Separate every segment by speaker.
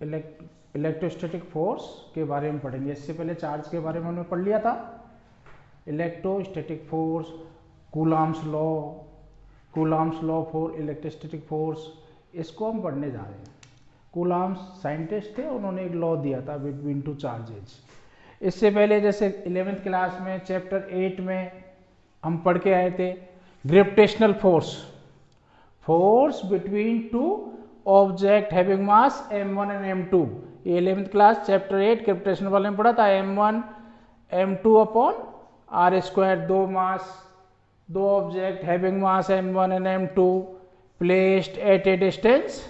Speaker 1: Electrostatic force के बारे में पढ़ेंगे। इससे पहले चार्ज के बारे में हमने पढ़ लिया था, electrostatic force, Coulomb's law for electrostatic force, इसको हम पढ़ने जा रहे हैं। कूलॉम्स साइंटिस्ट थे, उन्होंने एक लॉ दिया था बिटवीन टू चार्जेज। इससे पहले जैसे 11th क्लास में चैप्टर 8 में हम पढ़ के आए थे gravitational force between to object having mass m1 and m2। ये 11th क्लास चैप्टर 8 ग्रेविटेशनल वाले में पढ़ा था। m1 m2 upon r square, दो object having mass m1 and m2 placed at a distance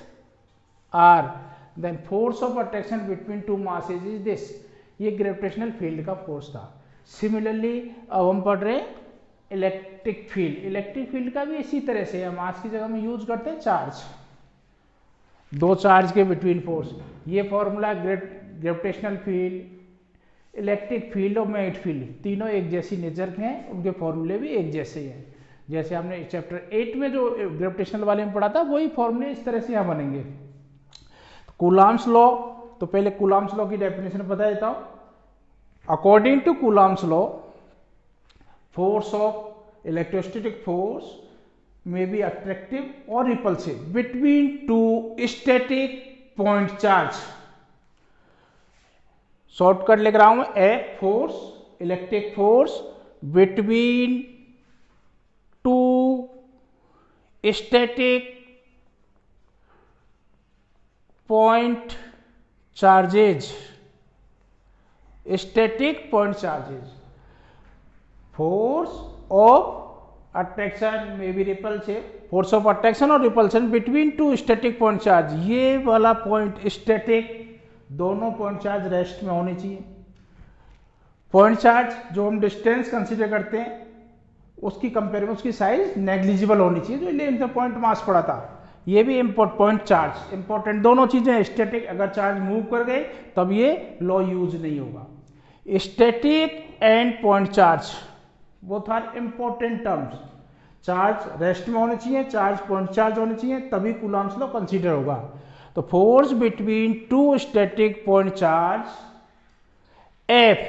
Speaker 1: r, then force of attraction between two masses is this. ये gravitational field का force था। Similarly अब हम पढ़ रहे हैं इलेक्ट्रिक फील्ड का भी इसी तरह से है। मास की जगह में यूज करते हैं चार्ज, दो चार्ज के बिटवीन फोर्स। ये formula gravitational field, electric field और मैग्नेटिक फील्ड तीनों एक जैसी नेचर के हैं, उनके फॉर्मूले भी एक जैसे ही हैं। जैसे हमने चैप्टर 8 में जो ग्रेविटेशनल वाले में पढ़ा था, वही फॉर्मूले इस तरह से यहाँ बनेंगे। कूलॉम्स लॉ, तो पहले कूलॉम्स लॉ की डेफिनेशन बता देता हूँ। According to Coulomb's law, force of electrostatic force may be attractive or repulsive between two static point charge। Shortcut लिख रहा हूं मैं, F force, electric force between two static point charges, static point charges. Force of attraction में भी repulsive, force of attraction और repulsion between two static point charge. ये वाला point static, दोनों पॉइंट चार्ज रेस्ट में होने चाहिए। पॉइंट चार्ज जो हम डिस्टेंस कंसीडर करते हैं, उसकी कंपेयर में उसकी साइज नेग्लिजिबल होनी चाहिए, जो इलेवेंथ पॉइंट मास पड़ा था। ये भी पॉइंट चार्ज इंपॉर्टेंट, दोनों चीजें। स्टैटिक, अगर चार्ज मूव कर गए तब ये लॉ यूज नहीं होगा। Static and point charge both are important terms. Charge rest में होने चाहिए, चार्ज पॉइंट चार्ज होने चाहिए, तभी कूलॉम्स लॉ कंसीडर होगा। तो force between two static point charge F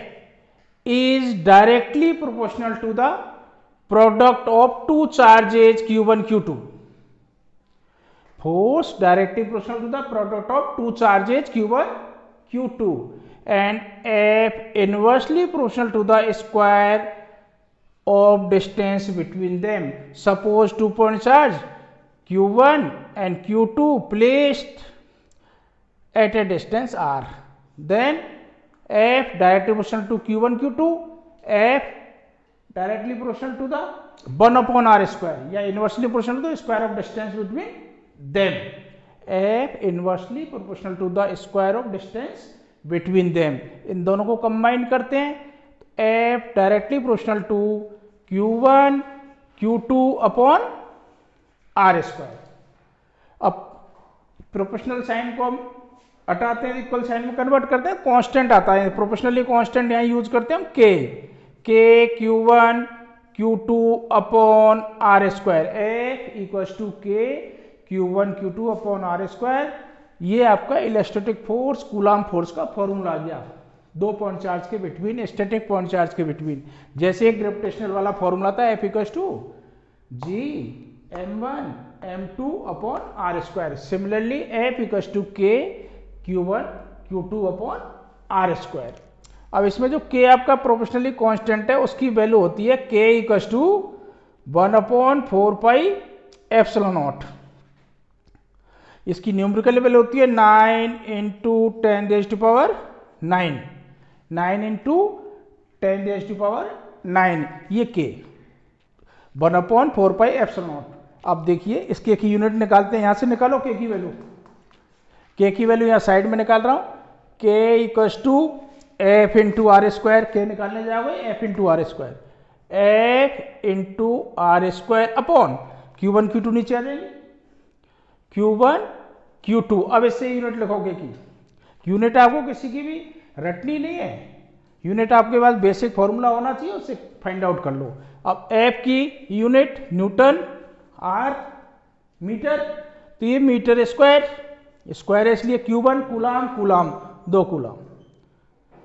Speaker 1: is directly proportional to the product of two charges Q1 Q2। Force directly proportional to the product of two charges Q1 Q2 and F inversely proportional to the square of distance between them. Suppose 2 point charge Q1 and Q2 placed at a distance r, then F directly proportional to Q1 Q2, F directly proportional to the 1 upon r square, या inversely proportional to the square of distance between them. F inversely proportional to the square of distance between them. इन दोनों को combine करते हैं, F directly proportional to Q1 Q2 upon r square. अब proportional sign को हम हटाते हैं, इक्वल साइन में कन्वर्ट करते हैं, कांस्टेंट आता है। प्रोपोर्शनली कांस्टेंट यहाँ यूज करते हैं हम K Q1 Q2 upon r square. F equals to K Q1 Q2 upon r square. ये आपका इलेक्ट्रोस्टैटिक फोर्स, कूलॉम फोर्स का फॉर्मूला आ गया, दो पॉइंट चार्ज के बिटवीन, स्टैटिक पॉइंट चार्ज के बिटवीन। जैसे एक ग्रेविटेशनल वाला फॉर्मूला था, F equals to G m1 m2 upon r square. Similarly F equals to K Q1 Q2 upon r square. अब इसमें जो K आपका प्रोपोर्शनली कांस्टेंट है, उसकी वैल्यू होती है K equals to 1 upon 4 pi epsilon naught. इसकी न्यूमेरिकल वैल्यू होती है 9 into 10 raise to power 9, 9 into 10 raise to power 9, ये K 1 upon 4 pi epsilon naught. अब देखिए इस K की यूनिट निकालते हैं, यहां से निकालो K की वैल्यू। K की वैल्यू यहाँ साइड में निकाल रहा हूं, K equals to F into R square. K निकालने जाओगे F into R square, F into R square upon Q1 Q2 नीचे आ जाएंगे, Q1 Q2। अब इससे यूनिट लिखोगे कि यूनिट आपको किसी की भी रटनी नहीं है, यूनिट आपके पास बेसिक फॉर्मूला होना चाहिए, उससे फाइंड आउट कर लो। अब F की यूनिट न्यूटन, R मीटर, तो ये मीटर स्क्वायर स्क्वायर है इसलिए Q1 कूलाम कूलाम 2 कूलाम,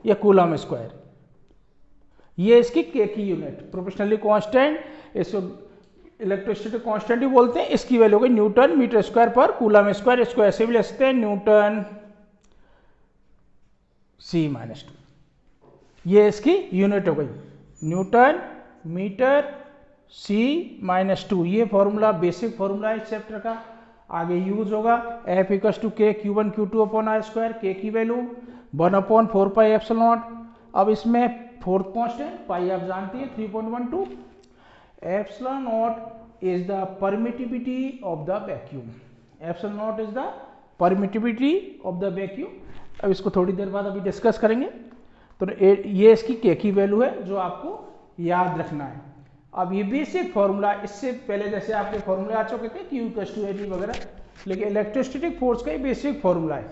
Speaker 1: ये कूलाम स्क्वायर, ये इसकी के की यूनिट। प्रोपोर्शनली कांस्टेंट, इसको इलेक्ट्रोस्टैटिक कांस्टेंट भी बोलते हैं। इसकी वैल्यू हो गई न्यूटन मीटर स्क्वायर पर कूलाम स्क्वायर। इसको ऐसे भी लिख सकते हैं न्यूटन C-2, ये इसकी यूनिट हो गई न्यूटन मीटर C-2। ये फॉर्मूला बेसिक फॉर्मूला है इस चैप्टर का, आगे यूज होगा। F इक्वल टू के Q1 Q2 upon are square, K की वैल्यू 1/4πε0। अब इसमें फोर्थ कांस्टेंट पाई आप जानती है 3.12। ε0 is the permittivity of the vacuum, ε0 is the permittivity of the vacuum. अब इसको थोड़ी देर बाद अभी डिस्कस करेंगे। तो ये इसकी के की वैल्यू है जो आपको याद रखना है। अब ये बेसिक फॉर्मूला, इससे पहले जैसे आपके फॉर्मूले आ चुके थे Q = AD वगैरह, लेकिन इलेक्ट्रोस्टैटिक फोर्स का ही बेसिक फॉर्मूला है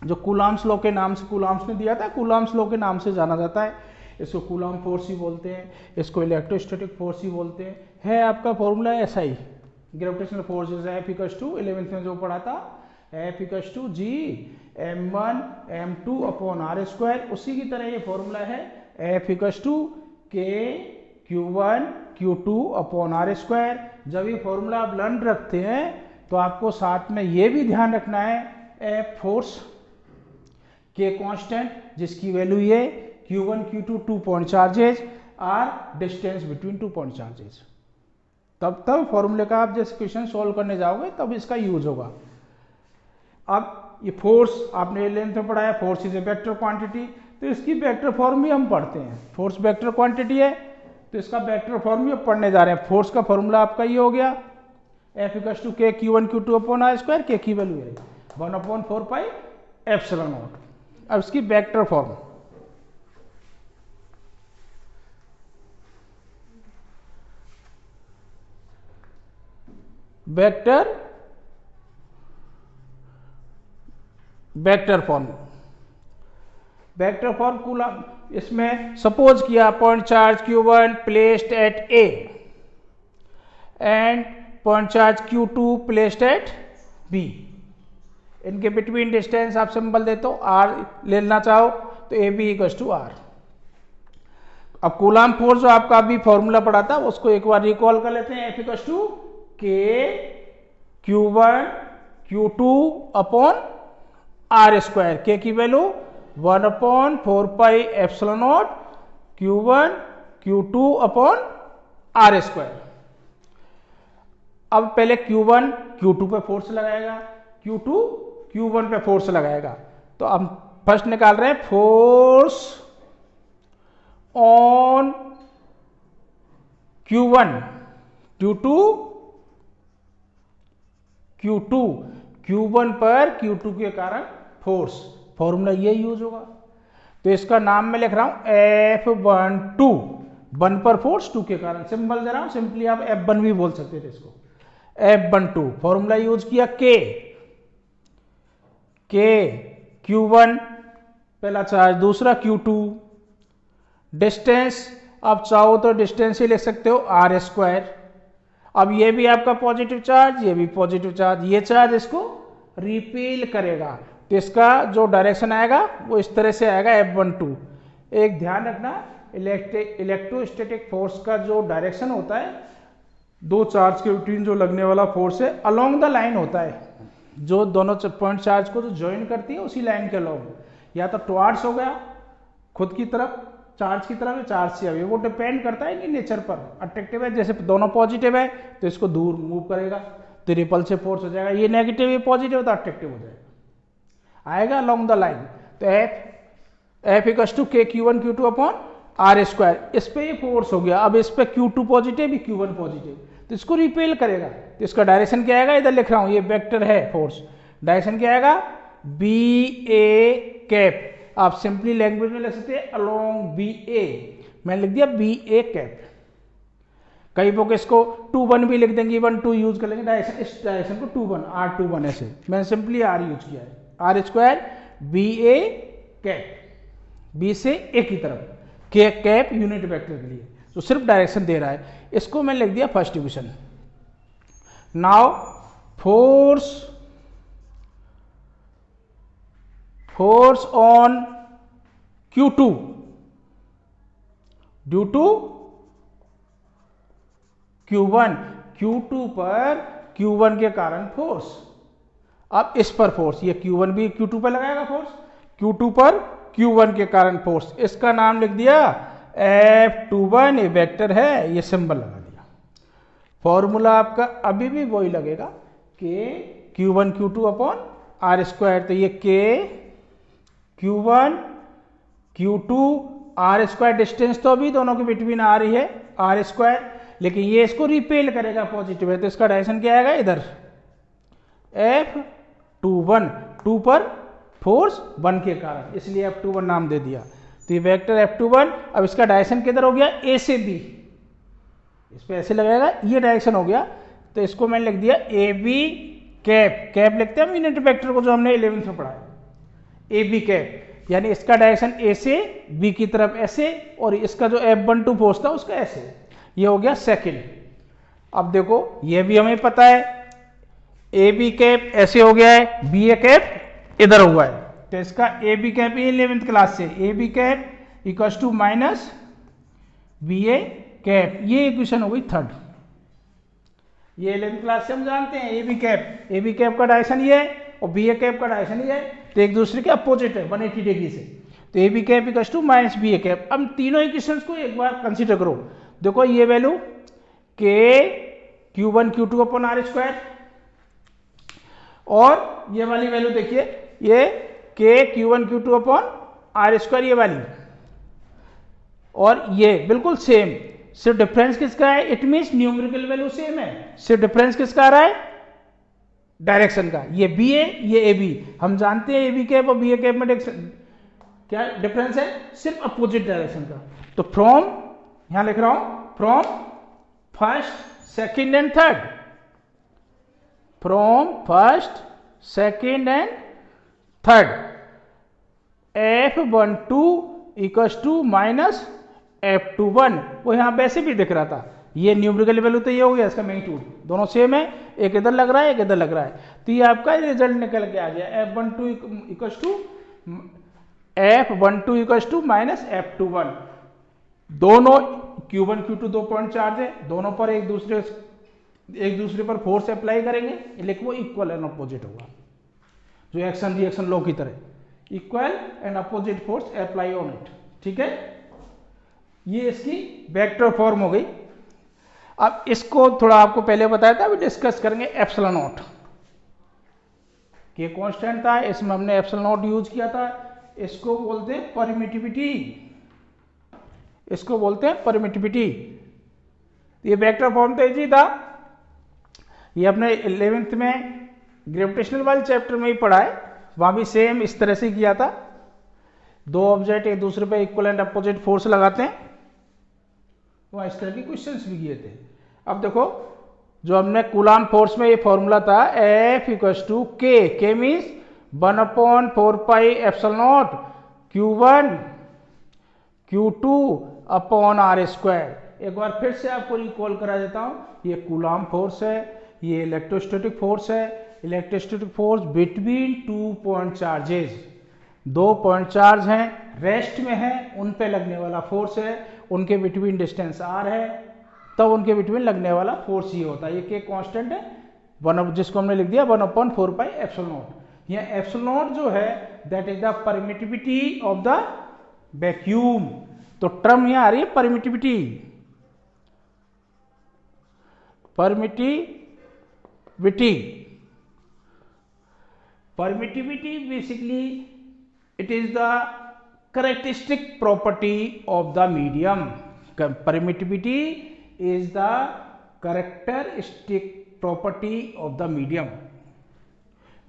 Speaker 1: जो कूलाम्स लॉ के नाम से कूलाम्स ने दिया था, कूलाम्स लॉ के नाम से जाना जाता है। इसको कूलाम फोर्स ही बोलते हैं, इसको इलेक्ट्रोस्टैटिक फोर्स ही बोलते हैं। है आपका फॉर्मूला ऐसा ही, gravitational force F equal to 11th में जो पढ़ा था, F equal to G m1 m2 upon are square. उसी की तरह ये फॉर्मूला है F equal to K Q1 Q2 upon are square. जब ये फॉर्मूला आप लर्न रखते हैं तो आपको साथ में ये भी ध्यान रखना है F फोर्स, K कांस्टेंट जिसकी वैल्यू ये Q1 Q2 2 point charges, R distance between 2 point charges. तब फॉर्मूले का आप जैसे क्वेश्चन सॉल्व करने जाओगे तब इसका यूज होगा। अब ये फोर्स आपने लेंथ में पढ़ा है, force is a vector quantity, तो इसकी वेक्टर फॉर्म भी हम पढ़ते हैं। फोर्स वेक्टर क्वांटिटी है तो इसका वेक्टर फॉर्म भी पढ़ने जा रहे हैं। फोर्स का फॉर्मूला आपका ये हो गया F इक्वल टू के Q1 Q2 upon are square, K की वैल्यू है 1/4πε0। अब इसकी vector form, vector form coulomb. इसमें सपोज किया point charge Q1 placed at A and point charge Q2 placed at B। इनके बिटवीन डिस्टेंस आप symbol देते हो, R लेना चाहो तो AB इक्वल टू R। अब कूलाम फोर्स जो आपका अभी फॉर्मूला पढ़ा था उसको एक बार रिकॉल कर लेते हैं। F equal to K Q1 Q2 upon are square, K की value 1/4πε0 Q1 Q2 upon are square. अब पहले Q1 Q2 पे फोर्स लगाएगा, Q2 Q1 पे फोर्स लगाएगा। तो हम फर्स्ट निकाल रहे हैं force on Q1 Q2 Q1 पर Q2 के कारण फोर्स, फॉर्मूला ये यूज होगा। तो इसका नाम मैं लिख रहा हूं F12, 1 पर फोर्स 2 के कारण, सिंबल दे रहा हूं, सिंपली आप F1 भी बोल सकते थे इसको, F12। फॉर्मूला यूज किया K Q1 पहला चार्ज, दूसरा Q2, डिस्टेंस आप चाहो तो डिस्टेंस ही लिख सकते हो आर स्क्वायर। अब ये भी आपका पॉजिटिव चार्ज, ये भी पॉजिटिव चार्ज, ये चार्ज इसको रिपेल करेगा तो इसका जो डायरेक्शन आएगा वो इस तरह से आएगा F12। एक ध्यान रखना, इलेक्ट्रोस्टैटिक फोर्स का जो डायरेक्शन होता है, दो चार्ज के बिटवीन जो लगने वाला फोर्स है अलोंग द लाइन होता है, जो दोनों पॉइंट चार्ज को जो ज्वाइन करती है उसी लाइन के अलोंग, या तो टुवार्ड्स हो गया खुद की तरफ चार्ज की तरफ, चार्ज से अभी वो डिपेंड करता है कि नेचर पर। अट्रैक्टिव है, जैसे दोनों पॉजिटिव है तो इसको दूर मूव करेगा तो रिपल्सिव फोर्स हो जाएगा। ये नेगेटिव है पॉजिटिव तो अट्रैक्टिव हो जाएगा, आएगा अलोंग द लाइन। तो F इक्वल टू के Q1 Q2 upon are square, इस पे ये फोर्स हो गया। अब इस पे Q2 पॉजिटिव भी Q1 पॉजिटिव, तो इसको रिपेल करेगा। तो इसका डायरेक्शन क्या आएगा, इधर लिख रहा हूं, ये वेक्टर है फोर्स, डायरेक्शन क्या आएगा BA कैप। आप सिंपली लैंग्वेज में लिख सकते हैं अलोंग BA, मैंने लिख दिया BA कैप। कई लोग इसको 2-1 भी लिख देंगे, 1-2 यूज कर लेंगे डायरेक्शन, इस डायरेक्शन को 2-1 R21 ऐसे, मैंने सिंपली R यूज किया है, R square BA cap, B से A की तरफ, के कैप यूनिट वेक्टर के लिए, तो सिर्फ डायरेक्शन दे रहा है। इसको मैंने लिख दिया first division. Now force force on Q2 due to Q1, Q2 पर Q1 के कारण फोर्स। अब इस पर फोर्स, ये Q1 भी Q2 पर लगाएगा फोर्स, Q2 पर Q1 के कारण फोर्स, इसका नाम लिख दिया F21, ये वेक्टर है, ये सिंबल लगा दिया। फॉर्मूला आपका अभी भी वही लगेगा कि Q1 Q2 upon are square, तो ये K Q1 Q2 are square, distance तो अभी दोनों के बिटवीन आ रही है आर स्क्वायर, लेकिन ये इसको रिपेल करेगा पॉजिटिव है, तो इसका डायरेक्शन क्या आएगा इधर F21, 2 पर फोर्स 1 के कारण, इसलिए F21 नाम दे दिया। तो ये वेक्टर F21, अब इसका डायरेक्शन किधर हो गया, A से B, इस पे ऐसे लगाएगा, ये डायरेक्शन हो गया, तो इसको मैंने लिख दिया AB कैप, कैप लिखते हैं हम यूनिट वेक्टर को जो हमने 11th में पढ़ा है, AB कैप, यानी इसका डायरेक्शन A से B की तरफ ऐसे, और इसका जो F12 फोर्स था उसका ऐसे, ये हो गया सेकंड। अब देखो ये भी हमें पता है, AB कैप ऐसे हो गया है, BA कैप इधर हुआ है, तो इसका AB कैप 11th क्लास से AB cap equals to minus BA cap, ये इक्वेशन हो गई थर्ड। ये 11th क्लास से हम जानते हैं AB कैप का डायरेक्शन ये है और BA कैप का डायरेक्शन ये है, तो एक दूसरे के अपोजिट है 180 डिग्री से, तो AB cap equals to minus BA cap. अब तीनों इक्वेशंस को एक बार कंसीडर करो, देखो ये value K Q1 Q2 upon are square, और ये वाली वैल्यू देखिए ये K Q1 Q2 upon are square, ये वाली, और ये बिल्कुल सेम, सिर्फ डिफरेंस किसका है, it means numerical value same है, सिर्फ डिफरेंस किसका आ रहा है, डायरेक्शन का, ये BA ये AB, हम जानते हैं AB कैप और BA कैप में क्या डिफरेंस है, सिर्फ अपोजिट डायरेक्शन का। तो फ्रॉम, यहां लिख रहा हूं from first second and third, from first second and third, F12 equals to minus F21, वो यहां वैसे भी दिख रहा था, ये न्यूमेरिकल वैल्यू तो ये हो गया, इसका मैग्नीट्यूड दोनों सेम है, एक इधर लग रहा है एक इधर लग रहा है, तो ये आपका रिजल्ट निकल के आ गया F12 equals to minus F21। दोनों Q1 Q2 दो पॉइंट चार्ज है, दोनों पर एक दूसरे पर फोर्स अप्लाई करेंगे, लेकिन वो इक्वल एंड अपोजिट होगा, जो एक्शन रिएक्शन लॉ की तरह, equal and opposite force apply on it, ठीक है। ये इसकी वेक्टर फॉर्म हो गई। अब इसको थोड़ा आपको पहले बताया था, अभी डिस्कस करेंगे एप्सिलॉन नॉट, के कांस्टेंट था, इसमें हमने एप्सिलॉन नॉट यूज किया था, इसको बोलते हैं परमिटिविटी, इसको बोलते हैं परमिटिविटी। ये वेक्टर फॉर्म तो इजी था, ये अपने 11th में ग्रेविटेशनल वाले चैप्टर में ही पढ़ा है, वहां भी सेम इस तरह से किया था, दो ऑब्जेक्ट एक दूसरे पे इक्वल एंड अपोजिट फोर्स लगाते हैं, वहां इस तरह के क्वेश्चंस भी किए थे। अब देखो जो हमने कूलाम फोर्स में ये फॉर्मूला था F equals to K means 1/4 pi epsilon naught Q1 Q2 upon are square. एक बार फिर से आपको रिकॉल करा देता हूं, ये कूलाम फोर्स है, ये इलेक्ट्रोस्टैटिक फोर्स है, electrostatic force between 2 point charges, 2 point charge हैं रेस्ट में है, उन पे लगने वाला फोर्स है, उनके बिटवीन डिस्टेंस r है, तब उनके बिटवीन लगने वाला फोर्स ये होता है, ये के कांस्टेंट है, जिसको हमने लिख दिया 1/4 पाई एप्सिलॉन नॉट। यह एप्सिलॉन नॉट जो है that is the permittivity of the vacuum, तो टर्म यहां आ रही है permittivity, permittivity basically it is the characteristic property of the medium. Permittivity is the characteristic property of the medium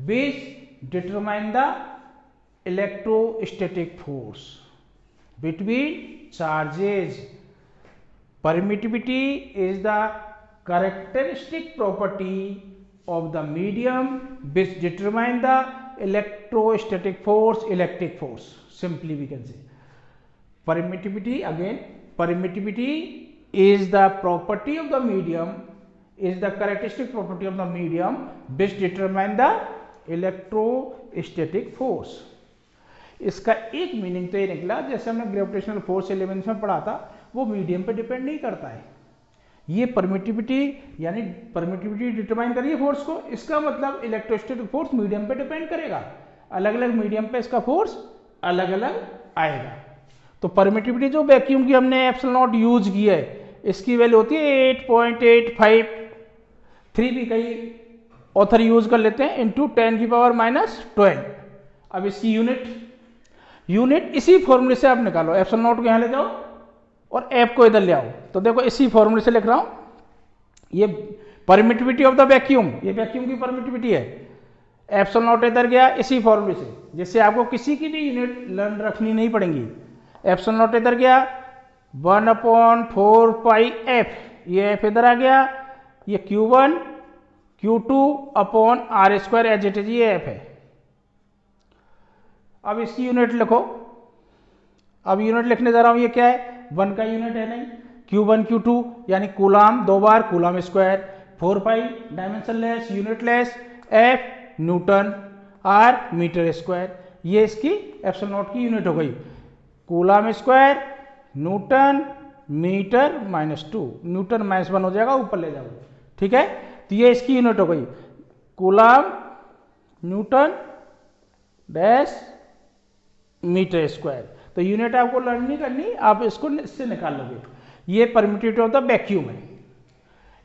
Speaker 1: which determine the electrostatic force between charges. Permittivity is the characteristic property of the medium which determine the electrostatic force, electric force, simply we can say. Permittivity, again permittivity is the property of the medium, is the characteristic property of the medium which determine the electrostatic force. इसका एक meaning तो ये निकला, जैसे हमने gravitational force elements में पढ़ा था, वो मीडियम पे डिपेंड नहीं करता है। ये परमिटिविटी यानी परमिटिविटी डिटरमाइन करिए फोर्स को, इसका मतलब इलेक्ट्रोस्टैटिक फोर्स मीडियम पे डिपेंड करेगा, अलग अलग मीडियम पे इसका फोर्स अलग अलग आएगा। तो परमिटिविटी जो वैक्यूम की हमने एप्सिलॉन नॉट यूज की है, इसकी वैल्यू होती है 8.853 भी कई ऑथर यूज कर लेते हैं, इंटू 10⁻⁻12। अब इसकी यूनिट इसी फॉर्मूले से आप निकालो, एप्सिलॉन नॉट को यहां ले जाओ और एफ को इधर ले आओ। तो देखो इसी फॉर्मूले से लिख रहा हूं, ये परमिटिविटी ऑफ द वैक्यूम, ये वैक्यूम की परमिटिविटी है। एप्सिलॉन नॉट इधर गया इसी फॉर्मूले से, जिससे आपको किसी की भी यूनिट लर्न रखनी नहीं पड़ेगी। एप्सिलॉन नॉट इधर गया 1/4 पाई एफ, ये एफ इधर आ गया, ये Q1 Q2/r² as it is, ये एफ है। अब इसकी यूनिट लिखो, अब यूनिट लिखने जा रहा हूं, ये क्या है 1 का यूनिट है नहीं, Q1 Q2 यानी कूलाम, 2 बार coulomb square, 4 pi dimensionless unitless, F newton, R metre square, ये इसकी एप्सिलॉन नॉट की यूनिट हो गई। Coulomb square newton metre -2, newton -1 हो जाएगा, ऊपर ले जाओगे, ठीक है। तो ये इसकी यूनिट हो गई, coulomb newton dash metre square. तो यूनिट आपको लर्न नहीं करनी, आप इसको इससे निकाल लोगे। ये परमिटिविटी ऑफ द वैक्यूम है।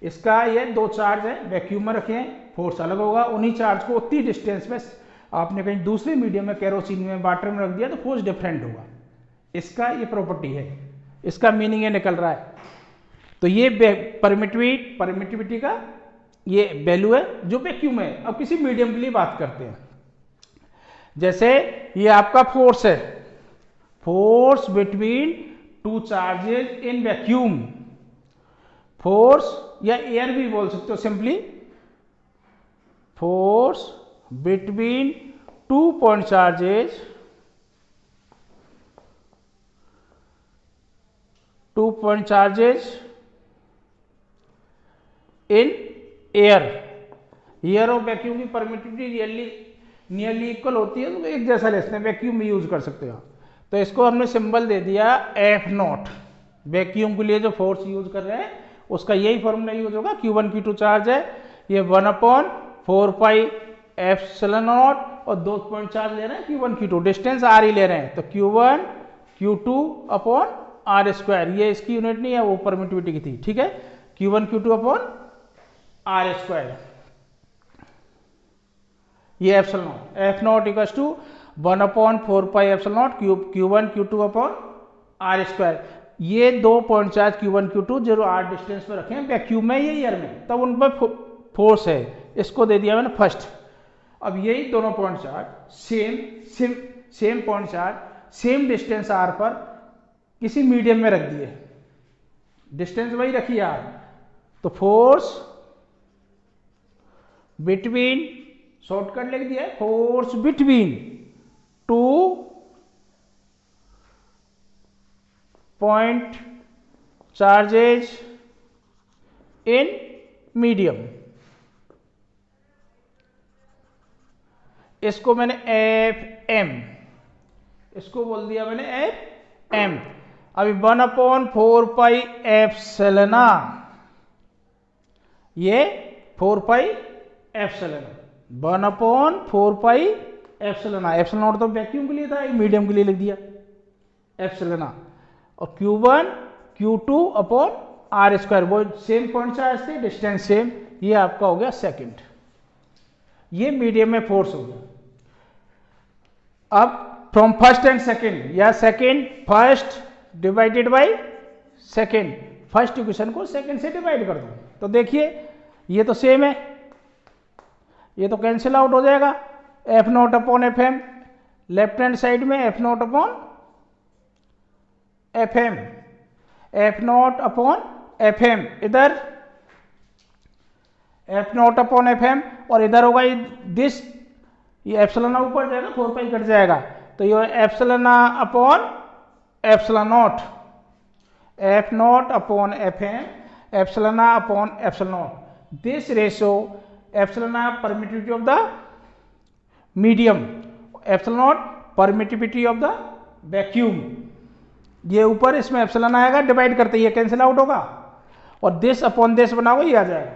Speaker 1: इसका ये 2 चार्ज है, वैक्यूम में रखे, फोर्स अलग होगा, उन्हीं चार्ज को उतनी डिस्टेंस में आपने कहीं दूसरे मीडियम में, केरोसिन में, वाटर में रख दिया तो फोर्स डिफरेंट होगा। इसका ये प्रॉपर्टी है, इसका मीनिंग ये निकल रहा है। तो ये परमिटिविटी का ये वैल्यू है जो वैक्यूम है। अब किसी मीडियम के लिए बात करते हैं, जैसे ये आपका फोर्स है, force between 2 charges in vacuum, force या एयर भी बोल सकते हो simply, force between 2 point charges, 2 point charges in air. Air और वैक्यूम की परमिटिविटी नियरली इक्वल होती है, तो एक जैसा लेते हैं, वैक्यूम भी यूज कर सकते हो। तो इसको हमने सिंबल दे दिया F0। वैक्यूम के लिए जो फोर्स यूज कर रहे हैं उसका यही फॉर्मूला यूज होगा। Q1 Q2 चार्ज है, ये 1/4 पाई एप्सिलॉन नॉट, और 2 पॉइंट चार्ज ले रहे हैं Q1 Q2, डिस्टेंस R ही ले रहे हैं, तो Q1 Q2/r², ये इसकी यूनिट नहीं है, वो परमिटिविटी की थी, ठीक है। Q1 Q2/r², ये epsilon naught, F0 equals to 1/4 pi epsilon naught Q1 Q2/r²। ये 2 पॉइंट चार्ज Q1 Q2 जो R डिस्टेंस पे रखे हैं वैक्यूम में, ये एयर में, तब उन पर फोर्स है, इसको दे दिया मैंने फर्स्ट। अब यही दोनों point charge same point charge same distance R पर किसी मीडियम में रख दिए, डिस्टेंस वही रखी R, तो फोर्स बिटवीन, शॉर्टकट लिख दिया, force between 2 point charges in medium, इसको मैंने FM, इसको बोल दिया मैंने FM। अभी 1/4 पाई एप्सिलॉन, ये 4 pi epsilon, 1/4 pi epsilon. Epsilon not तो वैक्यूम के लिए था, मीडियम के लिए लिख दिया एप्सिलॉन। और Q1 Q2/r², वो सेम पॉइंट चार्ज थे, डिस्टेंस सेम, ये आपका हो गया सेकंड, ये मीडियम में फोर्स हो गया। अब फ्रॉम फर्स्ट एंड सेकंड, या second first divided by second, first equation को सेकंड से डिवाइड कर दो, तो देखिए ये तो सेम है, ये तो कैंसिल आउट हो जाएगा। F0/FM, लेफ्ट हैंड साइड में F0/FM, F0/FM, इधर F0/FM, और इधर होगा दिस, ये एप्सिलॉन ऊपर जाएगा, 4 पाई कट जाएगा, तो ये epsilon epsilon nought, F0/FM, epsilon epsilon. This ratio epsilon permittivity of the medium, epsilon permittivity of the vacuum. ये ऊपर इसमें एप्सिलॉन आएगा, डिवाइड करते ही कैंसिल आउट होगा और दिस अपॉन दिस बनाओ ये आ जाएगा।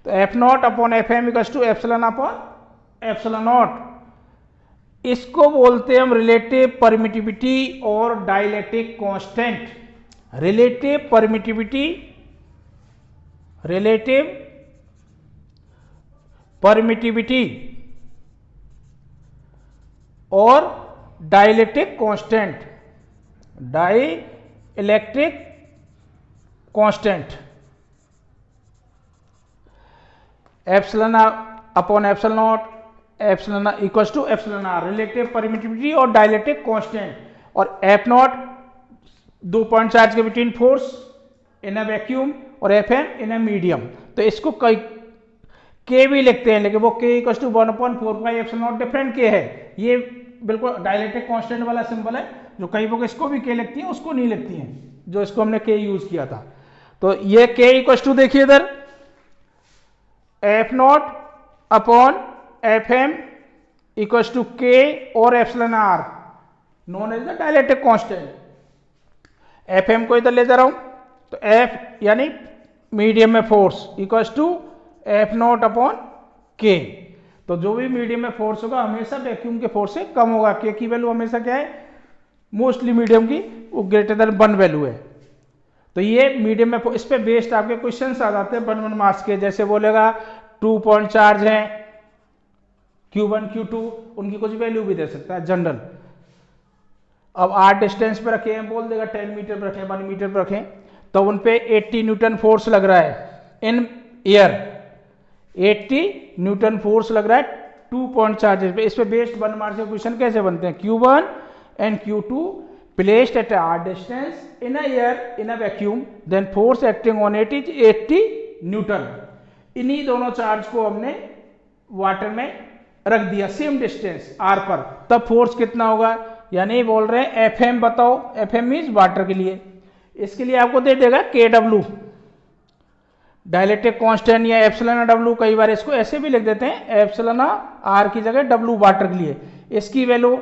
Speaker 1: तो F not upon F M equals to epsilon upon epsilon nought. इसको बोलते हैं हम रिलेटिव परमिटिविटी और dielectric constant. Relative permittivity, relative permittivity और dielectric constant, dielectric constant. Epsilon upon epsilon nought, epsilon equals to epsilon R, relative permittivity और dielectric constant. और F nought 2 point charge के between force in a vacuum और F M in a medium. तो इसको कई के भी लिखते हैं, लेकिन वो K equals to 1/4 epsilon naught different K है। ये बिल्कुल डाइलेक्ट्रिक कांस्टेंट वाला सिंबल है, जो कई लोग इसको भी के लिखती हैं, उसको नहीं लिखती हैं, जो इसको हमने के यूज किया था। तो ये के इक्वल्स टू देखिए इधर F not upon F M equals to K और epsilon R known as the dielectric constant. F M को इधर ले जा रहा हूं, तो एफ यानी मीडियम में force equals to F not upon K. तो जो भी मीडियम में फोर्स होगा हमेशा वैक्यूम के फोर्स से कम होगा। के की वैल्यू हमेशा क्या है, मोस्टली मीडियम की वो ग्रेटर देन 1 वैल्यू है। तो ये मीडियम में, इस पे बेस्ड आपके क्वेश्चंस आ जाते हैं 1 मार्क्स के। जैसे बोलेगा 2 पॉइंट चार्ज है Q1 Q2, उनकी कुछ वैल्यू भी दे सकता है जनरल। अब r डिस्टेंस पे रखे हैं, बोल देगा 10 मीटर पर रखें, 1 मीटर पर रखें, तो उन पे 80 न्यूटन फोर्स लग रहा है इन एयर, 80 न्यूटन फोर्स लग रहा है 2 पॉइंट चार्जेस पे। इस पे बेस्ड 1 मार्क्स के क्वेश्चन कैसे बनते हैं, Q1 and Q2 placed at r distance in a air in a vacuum, then force acting on it is 80 Newton. इन्हीं दोनों चार्ज को हमने वाटर में रख दिया सेम डिस्टेंस r पर, तब फोर्स कितना होगा, यानी बोल रहे हैं एफ एम बताओ। एफ एम मीन्स वाटर के लिए, इसके लिए आपको दे देगा के डब्ल्यू डाइलेक्ट्रिक कांस्टेंट या एप्सिलॉन डब्ल्यू, कई बार इसको ऐसे भी लिख देते हैं एप्सिलॉन आर की जगह डब्ल्यू वाटर के लिए। इसकी वैल्यू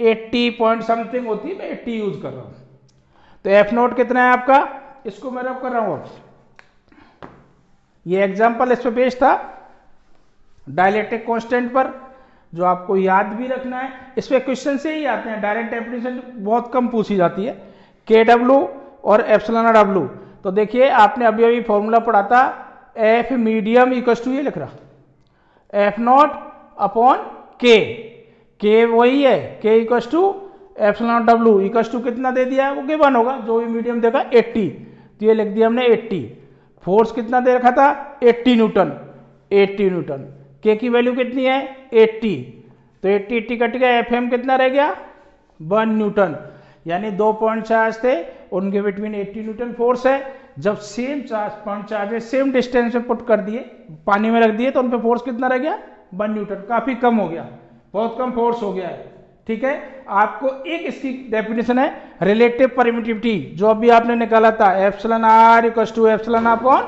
Speaker 1: 80 पॉइंट समथिंग होती है, मैं 80 यूज कर रहा हूं। तो एफ नोट कितना है आपका, इसको मैं रब कर रहा हूं। ये एग्जांपल इस पे बेस्ड था डाइलेक्ट्रिक कांस्टेंट पर, जो आपको याद भी रखना है। इस पे क्वेश्चन से ही आते हैं, डायरेक्ट डेफिनेशन बहुत कम पूछी जाती है। के डब्ल्यू और एप्सिलॉन डब्ल्यू, तो देखिए आपने अभी अभी फॉर्मूला पढ़ा था, एफ मीडियम इक्वल्स टू, ये लिख रहा एफ नॉट अपॉन के वही है, K equals to epsilon W equals to कितना दे दिया है, वो गिवन होगा, जो भी मीडियम देगा 80, तो ये लिख दिया हमने 80। फोर्स कितना दे रखा था 80 न्यूटन, 80 न्यूटन। के की वैल्यू कितनी है 80, तो 80 कट गया, एफ एम कितना रह गया 1 न्यूटन। यानी 2 पॉइंट चार्ज थे, उनके बिटवीन 80 न्यूटन फोर्स है। जब same point charge same distance में पुट कर दिए, पानी में रख दिए, तो उन पे फोर्स कितना रह गया 1 न्यूटन, काफी कम हो गया, बहुत कम फोर्स हो गया है। ठीक है, आपको एक इसकी डेफिनेशन है रिलेटिव परमिटिविटी, जो अभी आपने निकाला था epsilon R equals to epsilon upon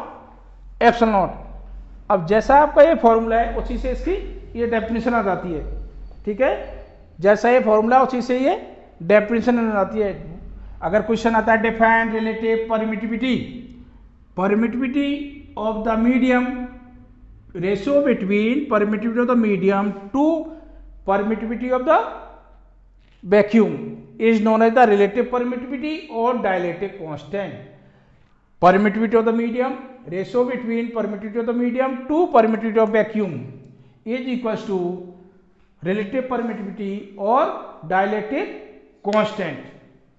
Speaker 1: epsilon naught. अब जैसा आपका ये फॉर्मूला है उसी से इसकी ये डेफिनेशन आ जाती है। ठीक है, जैसा ये फॉर्मूला उसी से ये डेफिनेशन आ जाती है। अगर क्वेश्चन आता है define relative permittivity, permittivity of the medium, ratio between permittivity of the medium to permittivity of the vacuum is known as the relative permittivity और dielectric constant. Permittivity of the medium, ratio between permittivity of the medium to permittivity of vacuum is equals to relative permittivity और dielectric constant.